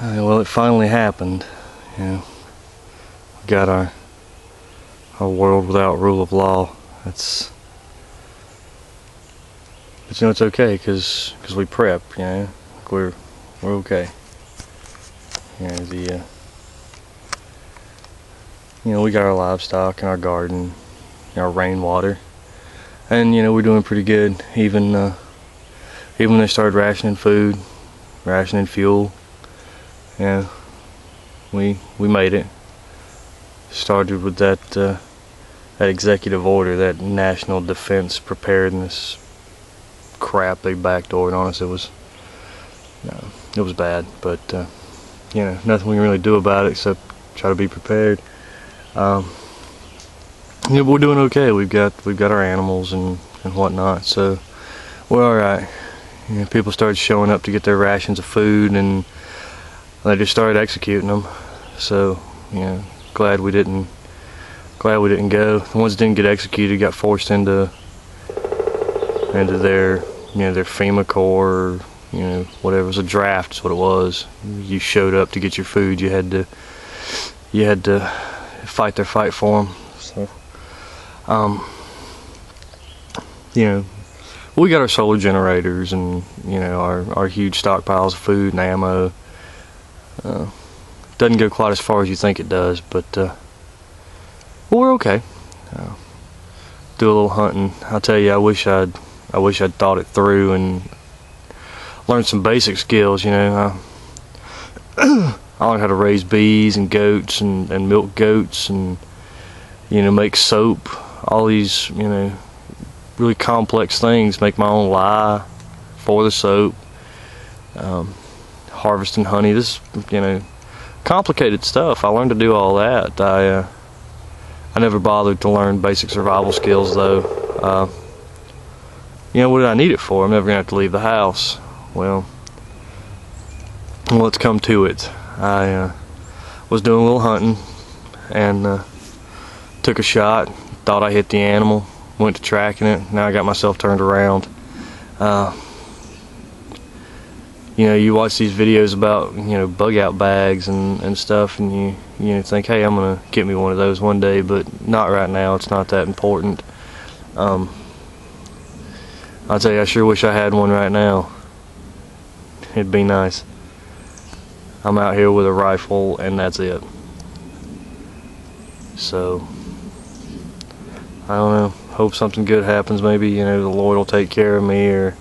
Well, it finally happened. You know, we got our world without rule of law. But you know, it's okay because we prep. You know, we're okay. You know, we got our livestock and our garden, our rainwater, and you know, we're doing pretty good. Even when they started rationing food, rationing fuel, yeah, we made it. Started with that executive order, that national defense preparedness crap they backdoored on us. It was bad, but you know, nothing we can really do about it except try to be prepared. Yeah, we're doing okay. We've got our animals and whatnot, so we're all right. You know, people started showing up to get their rations of food, and they just started executing them. So, you know, glad we didn't go. The ones that didn't get executed got forced into their, you know, their FEMA Corps, or, you know, whatever. It was a draft is what it was. You showed up to get your food. You had to fight their fight for them. So, you know, we got our solar generators and, you know, our huge stockpiles of food and ammo. Doesn't go quite as far as you think it does, but well, we're okay. Do a little hunting. I'll tell you, I wish I'd thought it through and learned some basic skills. You know, I learned how to raise bees and goats and milk goats, and, you know, make soap. All these, you know, really complex things. Make my own lye for the soap. Harvesting honey. This, you know, complicated stuff. I learned to do all that. I never bothered to learn basic survival skills, though. You know, what did I need it for? I'm never gonna have to leave the house. Well, let's come to it. I was doing a little hunting and took a shot. Thought I hit the animal. Went to tracking it. Now I got myself turned around. You know, you watch these videos about, you know, bug out bags and stuff, and you know, think, hey, I'm gonna get me one of those one day, but not right now. It's not that important. I'll tell you, I sure wish I had one right now. It'd be nice. I'm out here with a rifle, and that's it. So, I don't know. Hope something good happens. Maybe, you know, the Lord will take care of me, or,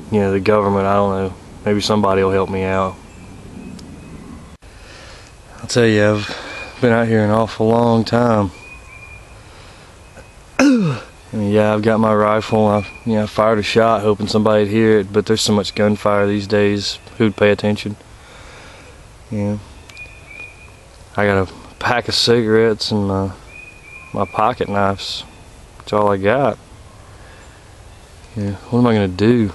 you know, the government, I don't know. Maybe somebody will help me out. I'll tell you, I've been out here an awful long time. I mean, yeah, I've got my rifle. I fired a shot hoping somebody'd hear it, but there's so much gunfire these days. Who'd pay attention? You know, I got a pack of cigarettes and my pocket knives. That's all I got. Yeah, what am I gonna do?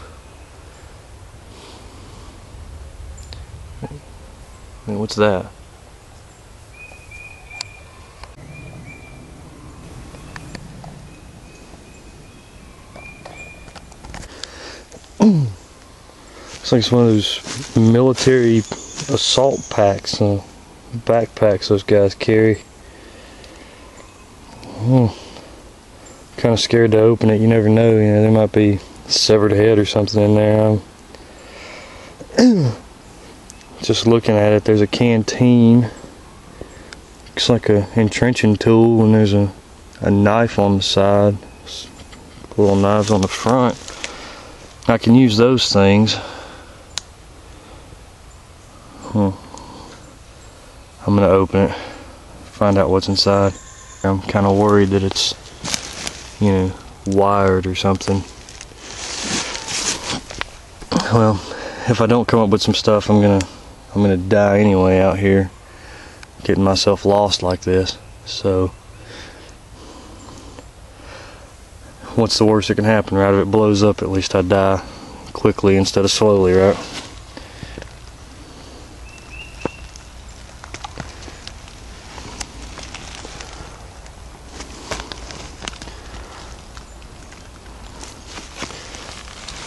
I mean, what's that? Looks like it's one of those military assault packs, backpacks those guys carry. Kind of scared to open it. You never know. You know, there might be a severed head or something in there. Just looking at it, there's a canteen. Looks like a entrenching tool, and there's a knife on the side. Little knives on the front. I can use those things. I'm gonna open it, find out what's inside. I'm kind of worried that it's, you know, wired or something. Well, if I don't come up with some stuff, I'm gonna die anyway out here, getting myself lost like this. So, what's the worst that can happen, right? If it blows up, at least I die quickly instead of slowly, right?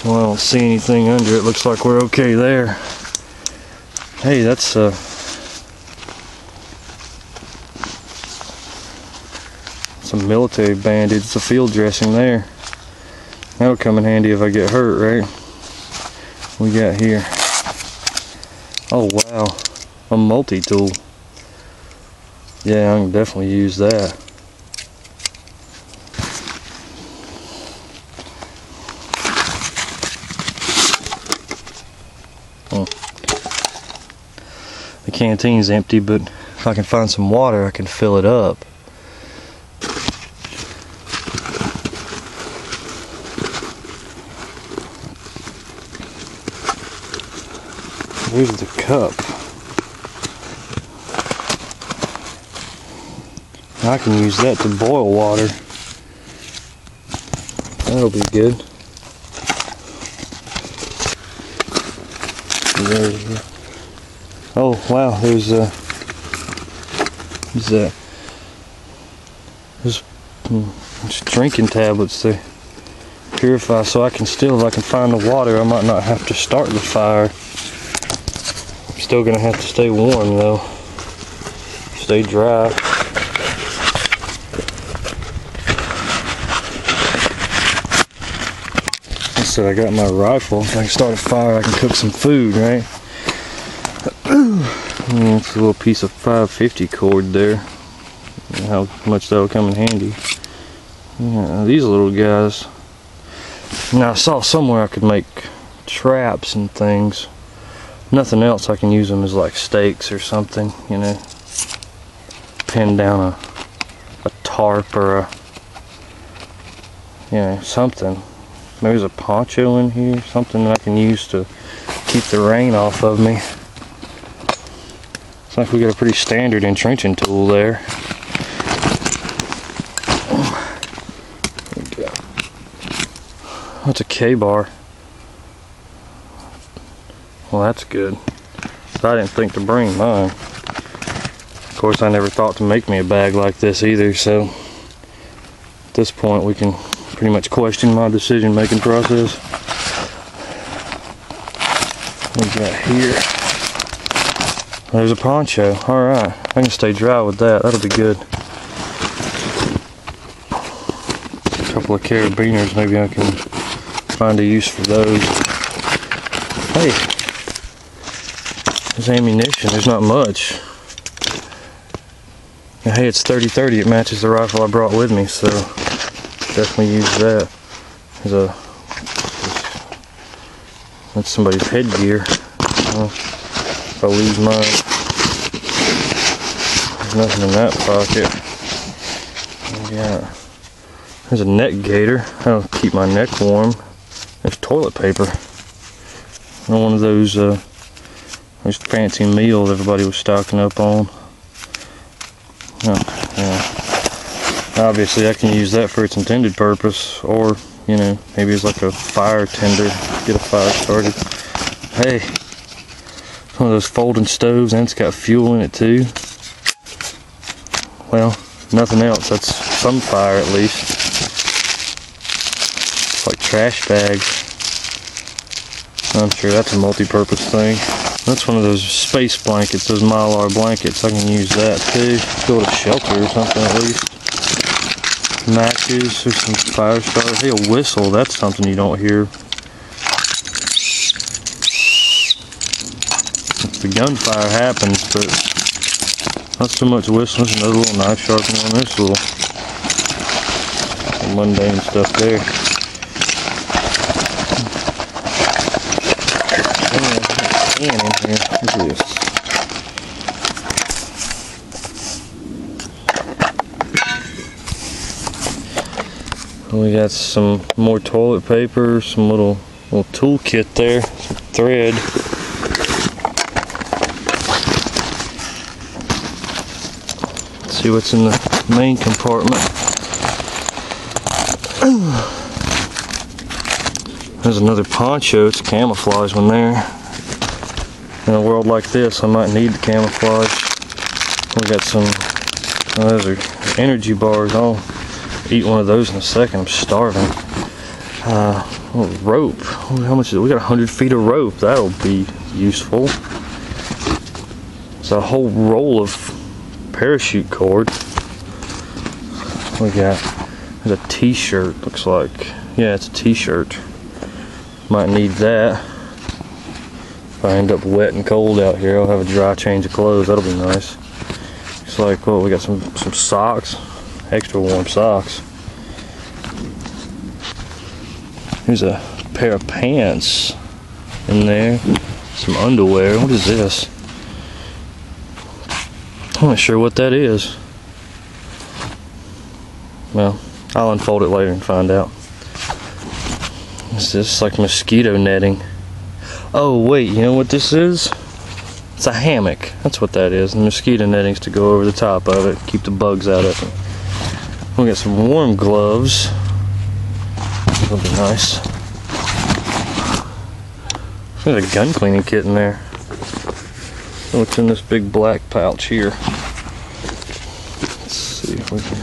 Well, I don't see anything under it. Looks like we're okay there. Hey, that's some military bandage. It's a field dressing there. That'll come in handy if I get hurt, right? We got here. Oh wow, a multi-tool. Yeah, I can definitely use that. The canteen's empty, but if I can find some water, I can fill it up. Here's the cup. I can use that to boil water. That'll be good. Oh wow, there's drinking tablets to purify, so I can still, if I can find the water, I might not have to start the fire. I'm still gonna have to stay warm though. Stay dry. I got my rifle. If I can start a fire, I can cook some food, right? It's a little piece of 550 cord there. How much that'll come in handy. Yeah, these little guys. Now I saw somewhere I could make traps and things. Nothing else, I can use them as like stakes or something, you know. Pin down a tarp or a, you know, something. Maybe there's a poncho in here, something that I can use to keep the rain off of me. It's like we got a pretty standard entrenching tool there. That's a K-bar. Well, that's good. I didn't think to bring mine. Of course, I never thought to make me a bag like this either, so at this point we can pretty much question my decision-making process. What we got here? There's a poncho. Alright, I can stay dry with that. That'll be good. A couple of carabiners, maybe I can find a use for those. Hey, there's ammunition. There's not much. And hey, it's 30-30. It matches the rifle I brought with me, so definitely use that. That's somebody's headgear. If I lose mine, there's nothing in that pocket. Yeah, there's a neck gaiter. That'll keep my neck warm. There's toilet paper. One of those fancy meals everybody was stocking up on. Yeah. Obviously I can use that for its intended purpose, or, you know, maybe it's like a fire tender, get a fire started. Hey, one of those folding stoves, and it's got fuel in it too. Well, nothing else, that's some fire at least. It's like trash bags. I'm sure that's a multi-purpose thing. That's one of those space blankets, those Mylar blankets. I can use that too. Build a shelter or something at least. Matches or some fire starters. Hey, a whistle, that's something you don't hear. The gunfire happens, but not so much whistle. There's another little knife sharpener on this little mundane stuff there. In here. Look at this. We got some more toilet paper, some little tool kit there, some thread. Let's see what's in the main compartment. There's another poncho. It's a camouflage one there. In a world like this, I might need the camouflage. We got some, those are energy bars. I'll eat one of those in a second. I'm starving. Rope. How much is it? We got 100 feet of rope. That'll be useful. It's a whole roll of parachute cord. We got, there's a t-shirt, looks like. Yeah, it's a t-shirt. Might need that. If I end up wet and cold out here, I'll have a dry change of clothes. That'll be nice. Looks like, well, we got some socks. Extra warm socks. Here's a pair of pants in there. Some underwear. What is this? I'm not sure what that is. Well, I'll unfold it later and find out. Is this like mosquito netting? Oh wait, you know what this is? It's a hammock. That's what that is. The mosquito netting's to go over the top of it, keep the bugs out of it. We got some warm gloves. That'll be nice. There's a gun cleaning kit in there. What's in this big black pouch here? Let's see if we can.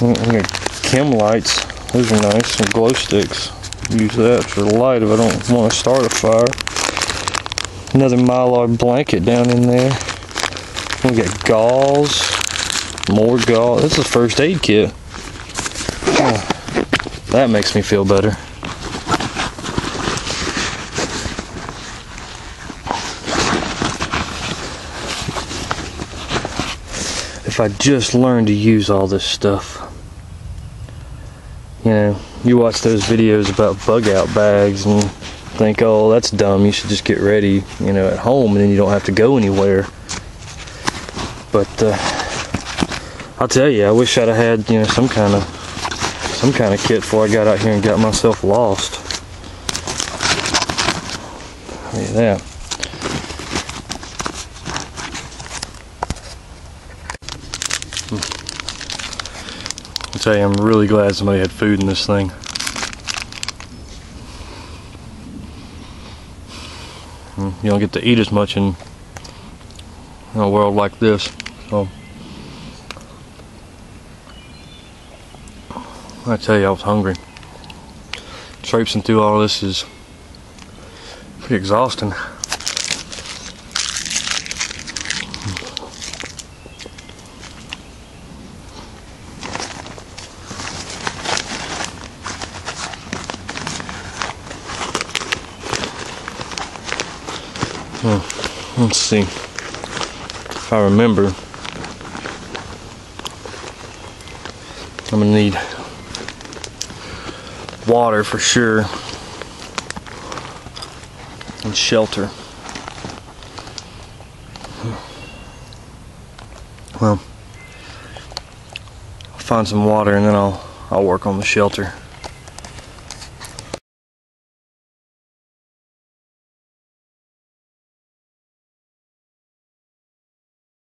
We got chem lights. Those are nice. Some glow sticks. Use that for light if I don't want to start a fire. Another Mylar blanket down in there. We got gauze. More gauze. This is a first aid kit. That makes me feel better. If I just learned to use all this stuff. You know, you watch those videos about bug out bags and think, oh, that's dumb, you should just get ready, you know, at home and then you don't have to go anywhere. But I'll tell you, I wish I'd have had, you know, some kind of kit before I got out here and got myself lost. Look at that. I'll tell you, I'm really glad somebody had food in this thing. You don't get to eat as much in a world like this. So I tell you, I was hungry. Traipsing through all this is pretty exhausting. Let's see if I remember. I'm gonna need water for sure and shelter. Well, I'll find some water and then I'll work on the shelter.